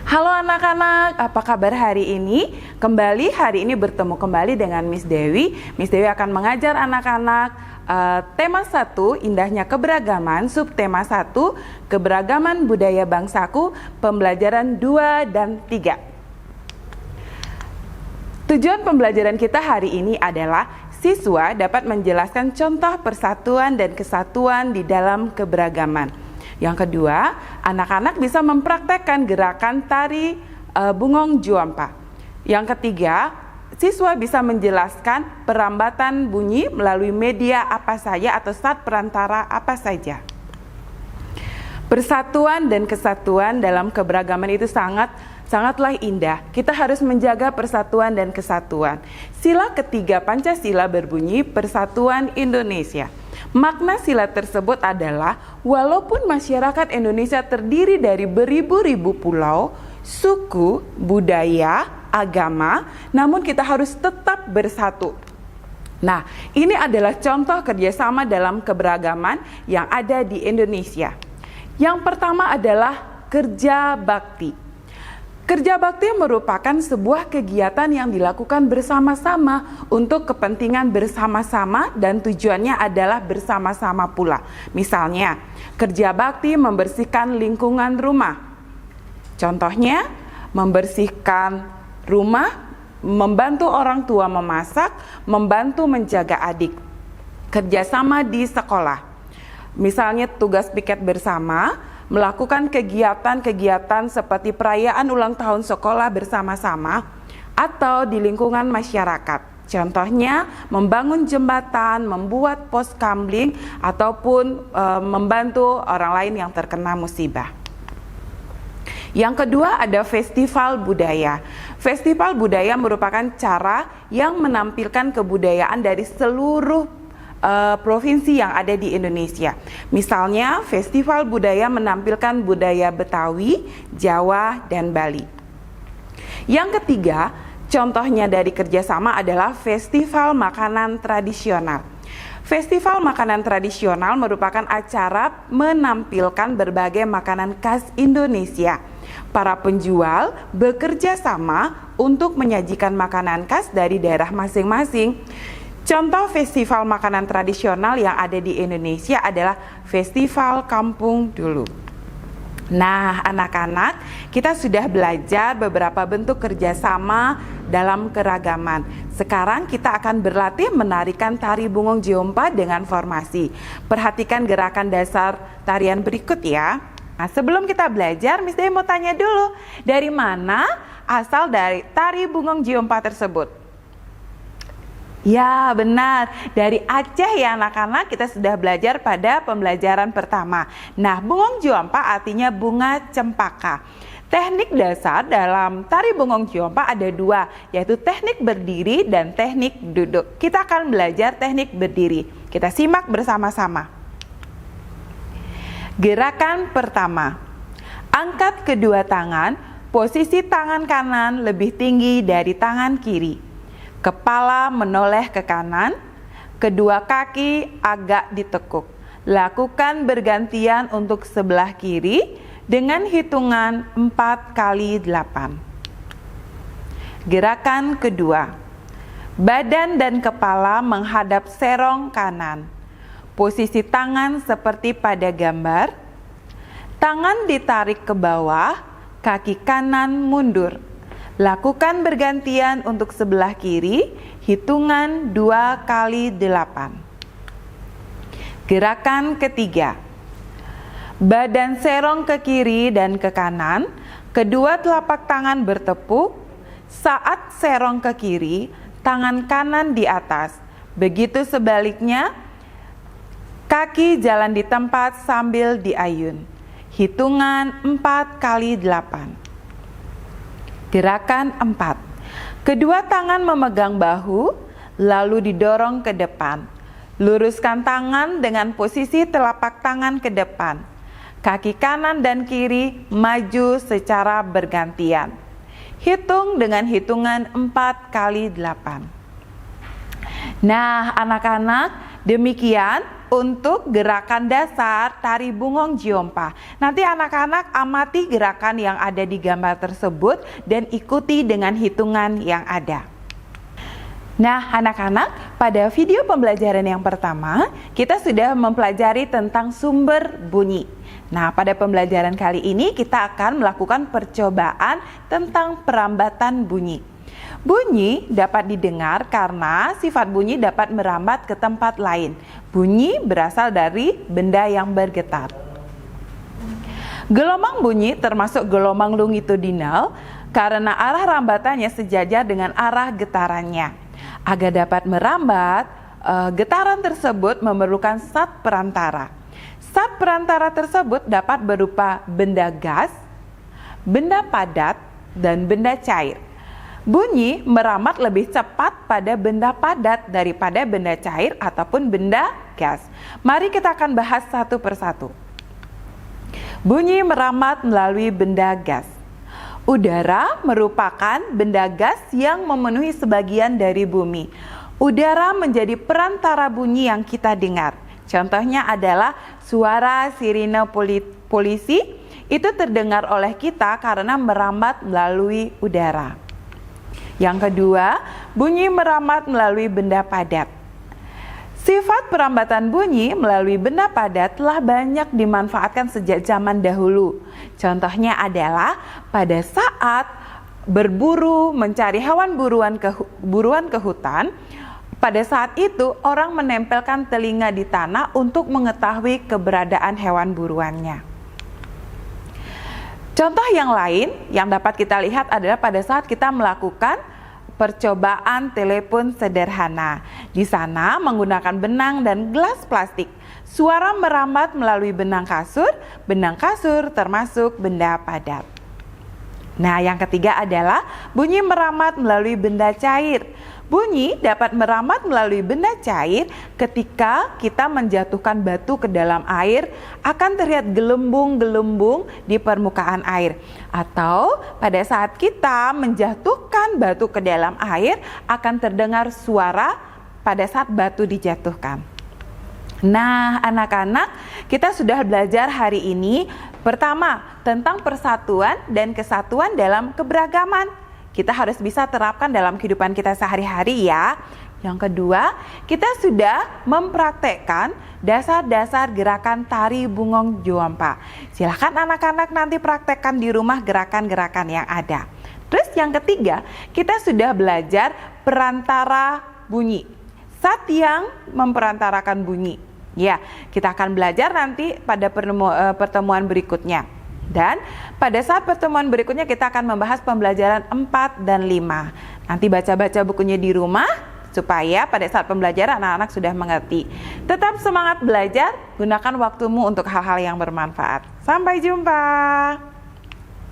Halo anak-anak, apa kabar hari ini? Hari ini bertemu kembali dengan Miss Dewi. Miss Dewi akan mengajar anak-anak tema 1, indahnya keberagaman, subtema 1, keberagaman budaya bangsaku, pembelajaran 2 dan 3. Tujuan pembelajaran kita hari ini adalah siswa dapat menjelaskan contoh persatuan dan kesatuan di dalam keberagaman. Yang kedua, anak-anak bisa mempraktekkan gerakan tari Bungong Juampa. Yang ketiga, siswa bisa menjelaskan perambatan bunyi melalui media apa saja atau saat perantara apa saja. Persatuan dan kesatuan dalam keberagaman itu sangatlah indah. Kita harus menjaga persatuan dan kesatuan. Sila ketiga Pancasila berbunyi Persatuan Indonesia. Makna sila tersebut adalah walaupun masyarakat Indonesia terdiri dari beribu-ribu pulau, suku, budaya, agama, namun kita harus tetap bersatu. Nah, ini adalah contoh kerjasama dalam keberagaman yang ada di Indonesia. Yang pertama adalah kerja bakti. Kerja bakti merupakan sebuah kegiatan yang dilakukan bersama-sama untuk kepentingan bersama-sama dan tujuannya adalah bersama-sama pula. Misalnya, kerja bakti membersihkan lingkungan rumah. Contohnya, membersihkan rumah, membantu orang tua memasak, membantu menjaga adik. Kerjasama di sekolah. Misalnya tugas piket bersama, melakukan kegiatan-kegiatan seperti perayaan ulang tahun sekolah bersama-sama atau di lingkungan masyarakat. Contohnya membangun jembatan, membuat pos kamling ataupun membantu orang lain yang terkena musibah. Yang kedua ada festival budaya. Festival budaya merupakan cara yang menampilkan kebudayaan dari seluruh provinsi yang ada di Indonesia. Misalnya, festival budaya menampilkan budaya Betawi, Jawa, dan Bali. Yang ketiga, contohnya dari kerjasama adalah festival makanan tradisional. Festival makanan tradisional merupakan acara menampilkan berbagai makanan khas Indonesia. Para penjual bekerja sama untuk menyajikan makanan khas dari daerah masing-masing. Contoh festival makanan tradisional yang ada di Indonesia adalah Festival Kampung Dulu. Nah, anak-anak, kita sudah belajar beberapa bentuk kerjasama dalam keragaman. Sekarang kita akan berlatih menarikan tari Bungong Juampa dengan formasi. Perhatikan gerakan dasar tarian berikut ya. Nah, sebelum kita belajar, Miss Dewi mau tanya dulu, dari mana asal dari tari Bungong Juampa tersebut? Ya, benar. Dari Aceh ya anak-anak, kita sudah belajar pada pembelajaran pertama. Nah, Bungong Juampa artinya bunga cempaka. Teknik dasar dalam tari Bungong Juampa ada dua, yaitu teknik berdiri dan teknik duduk. Kita akan belajar teknik berdiri. Kita simak bersama-sama. Gerakan pertama. Angkat kedua tangan, posisi tangan kanan lebih tinggi dari tangan kiri. Kepala menoleh ke kanan, kedua kaki agak ditekuk. Lakukan bergantian untuk sebelah kiri dengan hitungan 4 kali 8. Gerakan kedua. Badan dan kepala menghadap serong kanan. Posisi tangan seperti pada gambar. Tangan ditarik ke bawah, kaki kanan mundur. Lakukan bergantian untuk sebelah kiri, hitungan 2 kali 8. Gerakan ketiga. Badan serong ke kiri dan ke kanan, kedua telapak tangan bertepuk. Saat serong ke kiri, tangan kanan di atas. Begitu sebaliknya, kaki jalan di tempat sambil diayun. Hitungan 4 kali 8. Gerakan 4. Kedua tangan memegang bahu, lalu didorong ke depan. Luruskan tangan dengan posisi telapak tangan ke depan. Kaki kanan dan kiri maju secara bergantian. Hitung dengan hitungan 4 kali 8. Nah, anak-anak, demikian untuk gerakan dasar tari Bungong Jompa. Nanti anak-anak amati gerakan yang ada di gambar tersebut dan ikuti dengan hitungan yang ada. Nah, anak-anak, pada video pembelajaran yang pertama, kita sudah mempelajari tentang sumber bunyi. Nah, pada pembelajaran kali ini kita akan melakukan percobaan tentang perambatan bunyi. Bunyi dapat didengar karena sifat bunyi dapat merambat ke tempat lain. Bunyi berasal dari benda yang bergetar. Gelombang bunyi termasuk gelombang longitudinal karena arah rambatannya sejajar dengan arah getarannya. Agar dapat merambat, getaran tersebut memerlukan zat perantara. Zat perantara tersebut dapat berupa benda gas, benda padat, dan benda cair. Bunyi merambat lebih cepat pada benda padat daripada benda cair ataupun benda gas. Mari kita akan bahas satu persatu. Bunyi merambat melalui benda gas. Udara merupakan benda gas yang memenuhi sebagian dari bumi. Udara menjadi perantara bunyi yang kita dengar. Contohnya adalah suara sirine polisi itu terdengar oleh kita karena merambat melalui udara. Yang kedua, bunyi merambat melalui benda padat. Sifat perambatan bunyi melalui benda padat telah banyak dimanfaatkan sejak zaman dahulu. Contohnya adalah pada saat berburu mencari hewan buruan ke hutan, pada saat itu orang menempelkan telinga di tanah untuk mengetahui keberadaan hewan buruannya. Contoh yang lain yang dapat kita lihat adalah pada saat kita melakukan percobaan telepon sederhana. Di sana menggunakan benang dan gelas plastik. Suara merambat melalui benang kasur termasuk benda padat. Nah, yang ketiga adalah bunyi merambat melalui benda cair. Bunyi dapat merambat melalui benda cair ketika kita menjatuhkan batu ke dalam air, akan terlihat gelembung-gelembung di permukaan air. Atau pada saat kita menjatuhkan batu ke dalam air, akan terdengar suara pada saat batu dijatuhkan. Nah, anak-anak, kita sudah belajar hari ini pertama tentang persatuan dan kesatuan dalam keberagaman. Kita harus bisa terapkan dalam kehidupan kita sehari-hari ya. Yang kedua, kita sudah mempraktekkan dasar-dasar gerakan tari Bungong Jompa. Silahkan anak-anak nanti praktekkan di rumah gerakan-gerakan yang ada. Terus yang ketiga, kita sudah belajar perantara bunyi. Zat yang memperantarakan bunyi. Ya, kita akan belajar nanti pada pertemuan berikutnya. Dan pada saat pertemuan berikutnya kita akan membahas pembelajaran 4 dan 5. Nanti baca-baca bukunya di rumah supaya pada saat pembelajaran anak-anak sudah mengerti. Tetap semangat belajar, gunakan waktumu untuk hal-hal yang bermanfaat. Sampai jumpa.